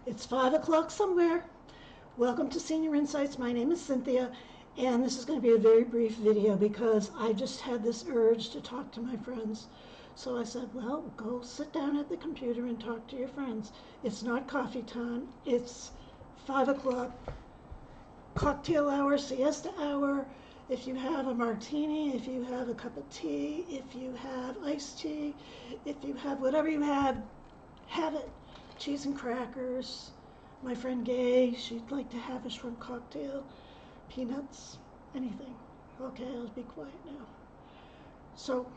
It's 5 o'clock somewhere. Welcome to Senior Insights. My name is Cynthia, and this is going to be a very brief video because I just had this urge to talk to my friends. So I said, well, go sit down at the computer and talk to your friends. It's not coffee time. It's 5 o'clock, cocktail hour, siesta hour. If you have a martini, if you have a cup of tea, if you have iced tea, if you have whatever you have it. Cheese and crackers. My friend Gay, she'd like to have a shrimp cocktail, peanuts, anything. Okay, I'll be quiet now. So,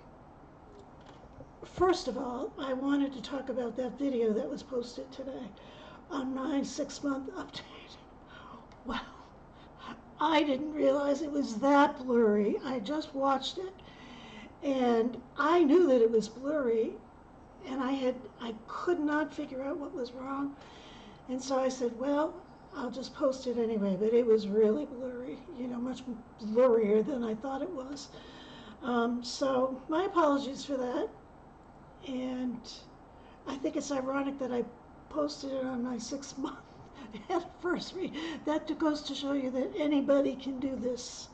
first of all, I wanted to talk about that video that was posted today on my 6-month update. Well, I didn't realize it was that blurry. I just watched it, and I knew that it was blurry, and I could not figure out what was wrong. And so I said, well, I'll just post it anyway. But it was really blurry, much blurrier than I thought it was. So my apologies for that. And I think it's ironic that I posted it on my 6-month anniversary. That goes to show you that anybody can do this.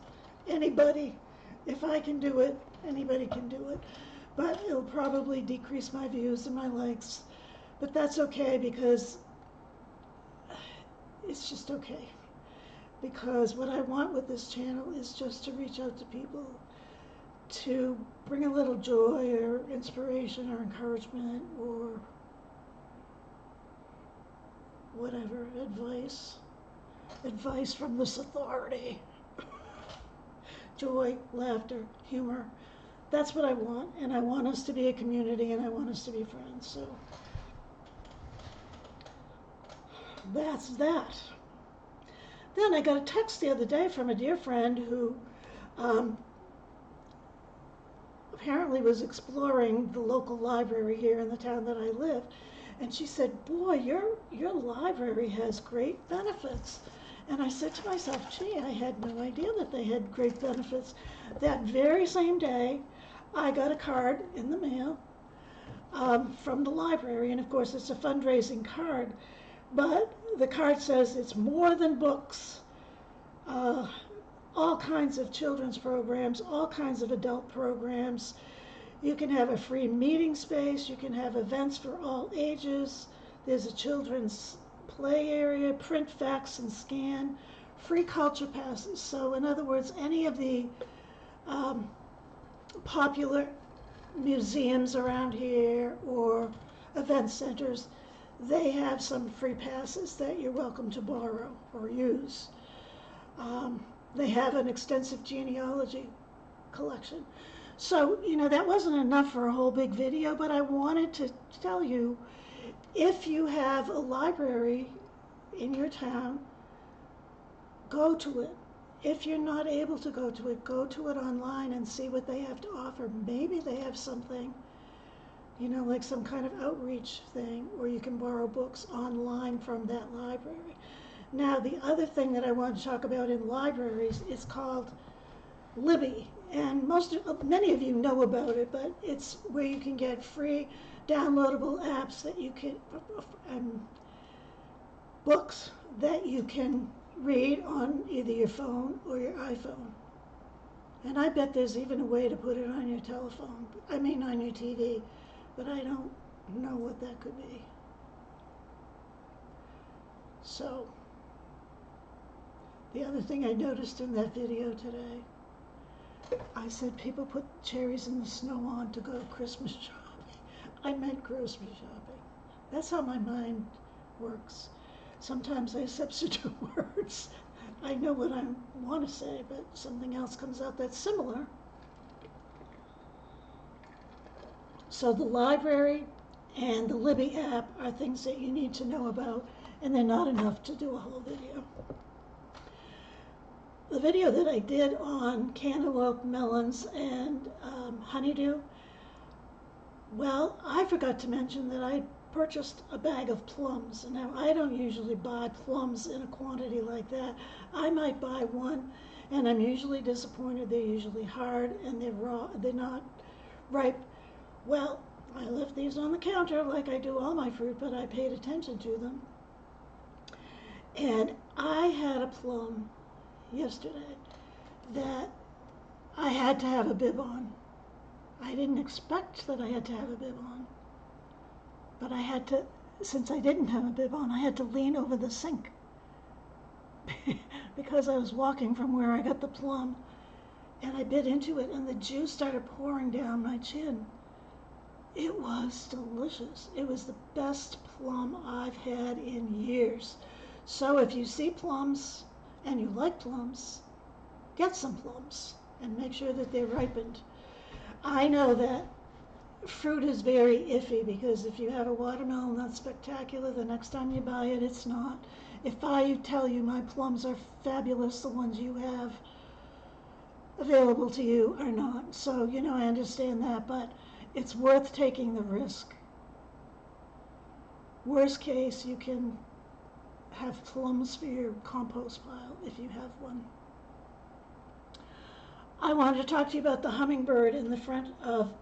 Anybody. If I can do it, anybody can do it. But it'll probably decrease my views and my likes. But that's okay because it's just okay. Because what I want with this channel is just to reach out to people, to bring a little joy or inspiration or encouragement or whatever, advice from this authority. Joy, laughter, humor. That's what I want, and I want us to be a community, and I want us to be friends. So that's that. Then I got a text the other day from a dear friend who apparently was exploring the local library here in the town that I live, and she said, boy, your library has great benefits. And I said to myself, gee, I had no idea that they had great benefits. That very same day, I got a card in the mail from the library, and of course it's a fundraising card, but the card says it's more than books, all kinds of children's programs, all kinds of adult programs. You can have a free meeting space, you can have events for all ages, there's a children's play area, print, fax, and scan, free culture passes. So in other words, any of the popular museums around here or event centers, they have some free passes that you're welcome to borrow or use. They have an extensive genealogy collection. So, that wasn't enough for a whole big video, but I wanted to tell you, if you have a library in your town, go to it. If you're not able to go to it online and see what they have to offer. Maybe they have something, like some kind of outreach thing, or you can borrow books online from that library. Now, the other thing that I want to talk about in libraries is called Libby, and many of you know about it, but it's where you can get free downloadable apps that you can, books that you can read on either your phone or your iPhone. And I bet there's even a way to put it on your telephone, on your TV, but I don't know what that could be. So, the other thing I noticed in that video today, I said people put cherries in the snow on to go Christmas shopping. I meant grocery shopping. That's how my mind works. Sometimes I substitute words. I know what I want to say, but something else comes out that's similar. So the library and the Libby app are things that you need to know about, and they're not enough to do a whole video. The video that I did on cantaloupe, melons, and honeydew, well, I forgot to mention that I purchased a bag of plums. Now, I don't usually buy plums in a quantity like that. I might buy one, and I'm usually disappointed. They're usually hard, and they're raw. They're not ripe. Well, I left these on the counter like I do all my fruit, but I paid attention to them. And I had a plum yesterday that I had to have a bib on. I didn't expect that I had to have a bib on, but I had to, since I didn't have a bib on, I had to lean over the sink because I was walking from where I got the plum, and I bit into it and the juice started pouring down my chin. It was delicious. It was the best plum I've had in years. So if you see plums and you like plums, get some plums and make sure that they're ripened. I know that fruit is very iffy because if you have a watermelon that's spectacular, the next time you buy it, it's not. If I tell you my plums are fabulous, the ones you have available to you are not. So, I understand that, but it's worth taking the risk. Worst case, you can have plums for your compost pile if you have one. I wanted to talk to you about the hummingbird in the front of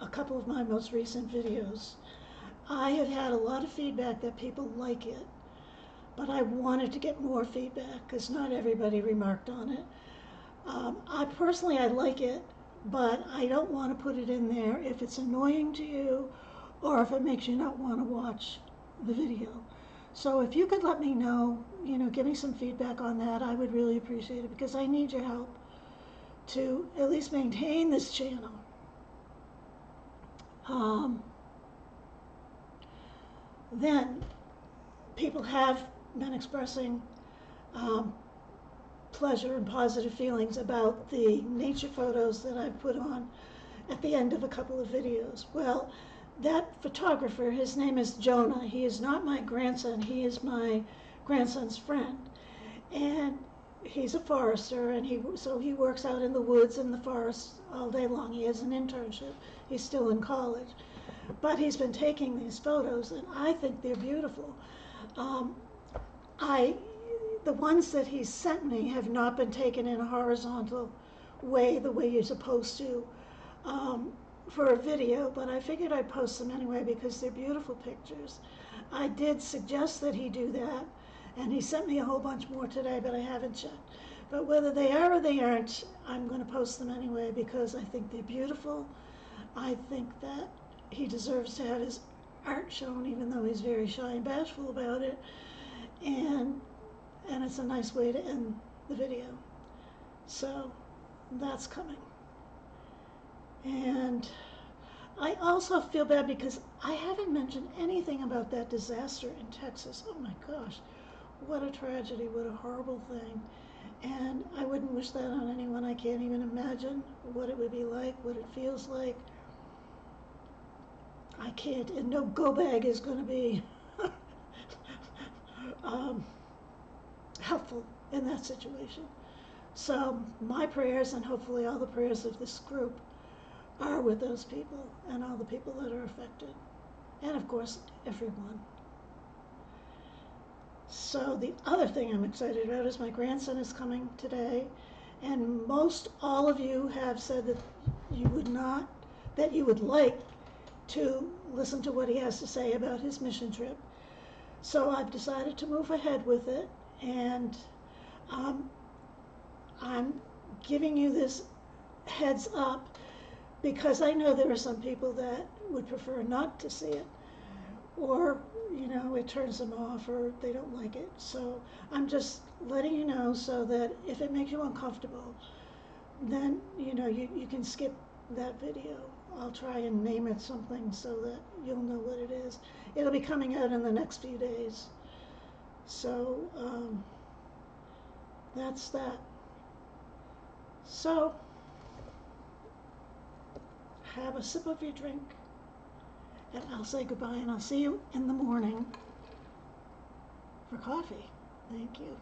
a couple of my most recent videos. I have had a lot of feedback that people like it, but I wanted to get more feedback because not everybody remarked on it. I like it, but I don't want to put it in there if it's annoying to you or if it makes you not want to watch the video. So if you could let me know, give me some feedback on that, I would really appreciate it because I need your help to at least maintain this channel. Then people have been expressing pleasure and positive feelings about the nature photos that I've put on at the end of a couple of videos. Well, that photographer, his name is Jonah. He is not my grandson. He is my grandson's friend. And he's a forester, and so he works out in the woods and the forest all day long. He has an internship. He's still in college. But he's been taking these photos, and I think they're beautiful. The ones that he sent me have not been taken in a horizontal way, the way you're supposed to for a video, but I figured I'd post them anyway because they're beautiful pictures. I did suggest that he do that, and he sent me a whole bunch more today, but I haven't checked. But whether they are or they aren't, I'm going to post them anyway because I think they're beautiful. I think that he deserves to have his art shown, even though he's very shy and bashful about it. And it's a nice way to end the video. So that's coming. And I also feel bad because I haven't mentioned anything about that disaster in Texas. Oh my gosh, what a tragedy, what a horrible thing. And I wouldn't wish that on anyone. I can't even imagine what it would be like, what it feels like. I can't, and no go bag is going to be helpful in that situation. So my prayers, and hopefully all the prayers of this group, are with those people and all the people that are affected, and of course everyone. So the other thing I'm excited about is my grandson is coming today, and most all of you have said that you would like to listen to what he has to say about his mission trip. So I've decided to move ahead with it, and I'm giving you this heads up because I know there are some people that would prefer not to see it, or it turns them off, or they don't like it. So I'm just letting you know so that if it makes you uncomfortable, then you can skip that video. I'll try and name it something so that you'll know what it is. It'll be coming out in the next few days. So that's that. So have a sip of your drink, and I'll say goodbye, and I'll see you in the morning for coffee. Thank you.